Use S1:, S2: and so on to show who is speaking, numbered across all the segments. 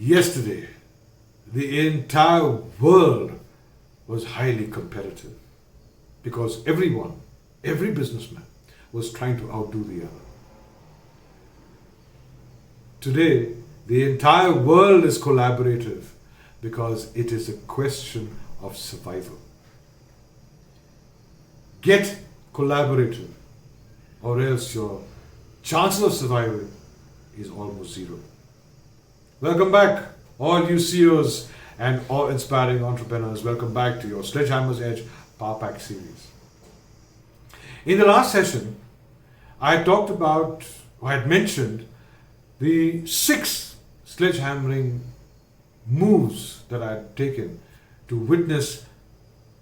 S1: Yesterday, the entire world was highly competitive because every businessman was trying to outdo the other. Today, the entire world is collaborative because it is a question of survival. Get collaborative or else your chances of survival is almost zero. Welcome back, all you CEOs and all inspiring entrepreneurs. Welcome back to your Sledgehammer's Edge Powerpack series. In the last session, I had mentioned the 6 sledgehammering moves that I had taken to witness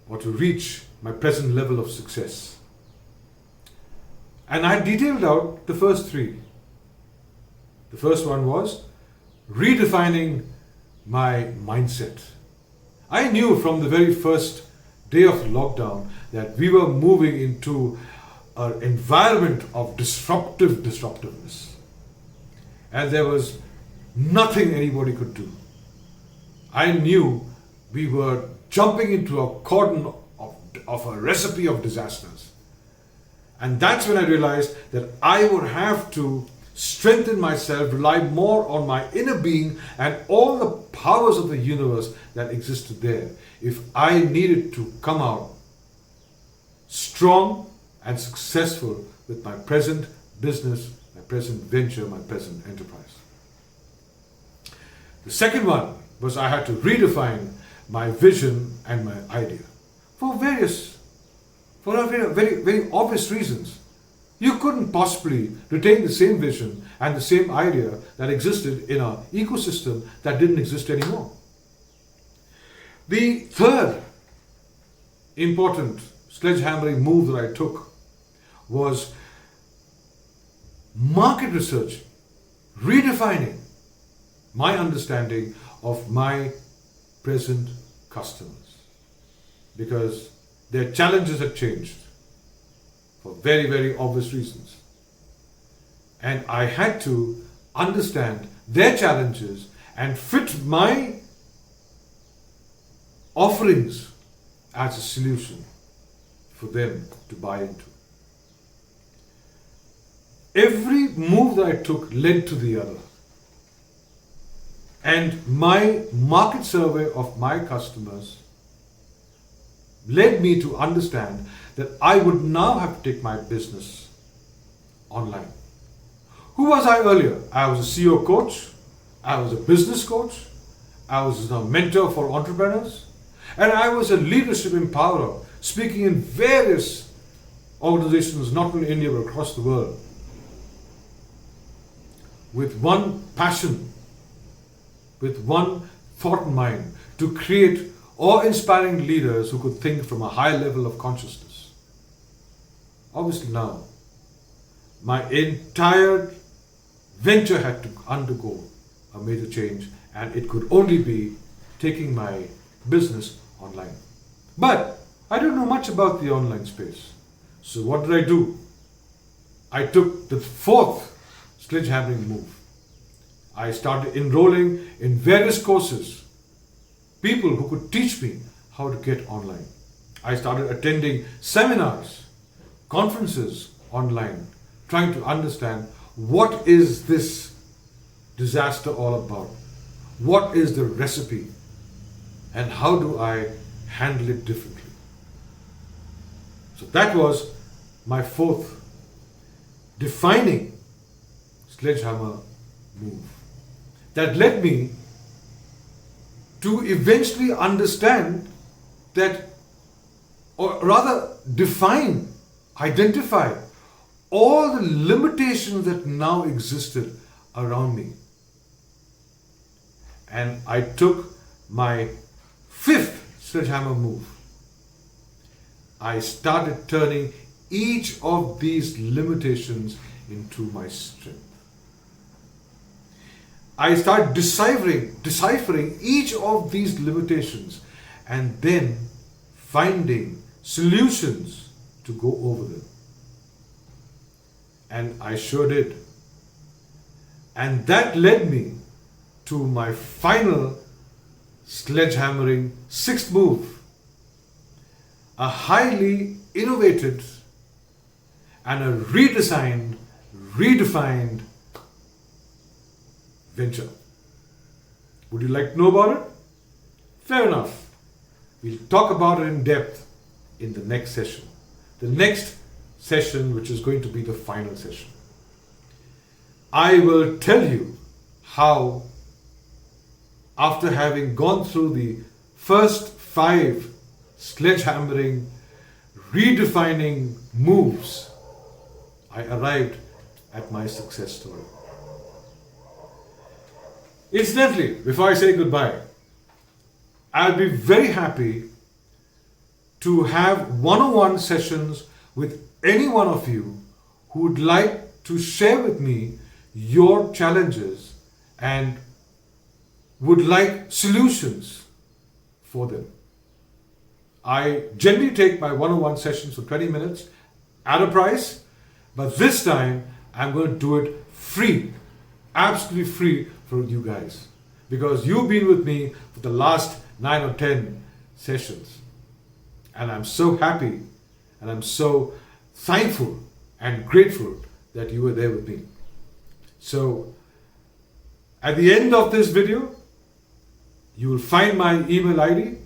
S1: or to reach my present level of success. And I detailed out the first 3. The first one was redefining my mindset. I knew from the very first day of lockdown that we were moving into an environment of disruptiveness. And there was nothing anybody could do. I knew we were jumping into a cordon of a recipe of disasters. And that's when I realized that I would have to strengthen myself, rely more on my inner being and all the powers of the universe that existed there if I needed to come out strong and successful with my present business, my present venture, my present enterprise. The second one was I had to redefine my vision and my idea for very, very obvious reasons. You couldn't possibly retain the same vision and the same idea that existed in an ecosystem that didn't exist anymore. The third important sledgehammering move that I took was market research, redefining my understanding of my present customers, because their challenges had changed for very, very obvious reasons. And I had to understand their challenges and fit my offerings as a solution for them to buy into. Every move that I took led to the other. And my market survey of my customers led me to understand that I would now have to take my business online. Who was I earlier? I was a CEO coach, I was a business coach, I was a mentor for entrepreneurs, and I was a leadership empowerer, speaking in various organizations, not only in India but across the world, with one passion, with one thought in mind, to create awe-inspiring leaders who could think from a high level of consciousness. Obviously now, my entire venture had to undergo a major change, and it could only be taking my business online. But I don't know much about the online space. So what did I do? I took the 4th sledgehammering move. I started enrolling in various courses, people who could teach me how to get online. I started attending seminars, conferences online, trying to understand what is this disaster all about? What is the recipe? And how do I handle it differently? So that was my 4th defining sledgehammer move. That led me to eventually understand that, or rather define, identify all the limitations that now existed around me. And I took my 5th sledgehammer move. I started turning each of these limitations into my strength. I started deciphering each of these limitations and then finding solutions to go over them. And I sure did. And that led me to my final sledgehammering sixth move, a highly innovated and a redesigned, redefined venture. Would you like to know about it? Fair enough. We'll talk about it in depth in the next session. The next session, which is going to be the final session. I will tell you how, after having gone through the first 5 sledgehammering, redefining moves, I arrived at my success story. Incidentally, before I say goodbye, I'll be very happy to have one-on-one sessions with any one of you who would like to share with me your challenges and would like solutions for them. I generally take my one-on-one sessions for 20 minutes at a price, but this time I'm going to do it free, absolutely free for you guys, because you've been with me for the last 9 or 10 sessions, and I'm so happy and I'm so thankful and grateful that you were there with me. So at the end of this video, you will find my email ID.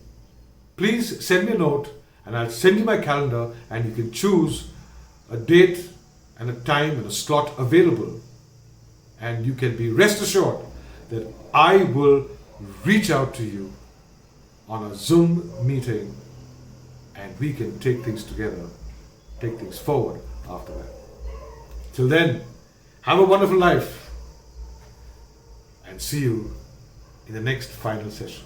S1: Please send me a note and I'll send you my calendar, and you can choose a date and a time and a slot available, and you can be rest assured that I will reach out to you on a Zoom meeting, and we can take things together, take things forward after that. Till then, have a wonderful life, and see you in the next final session.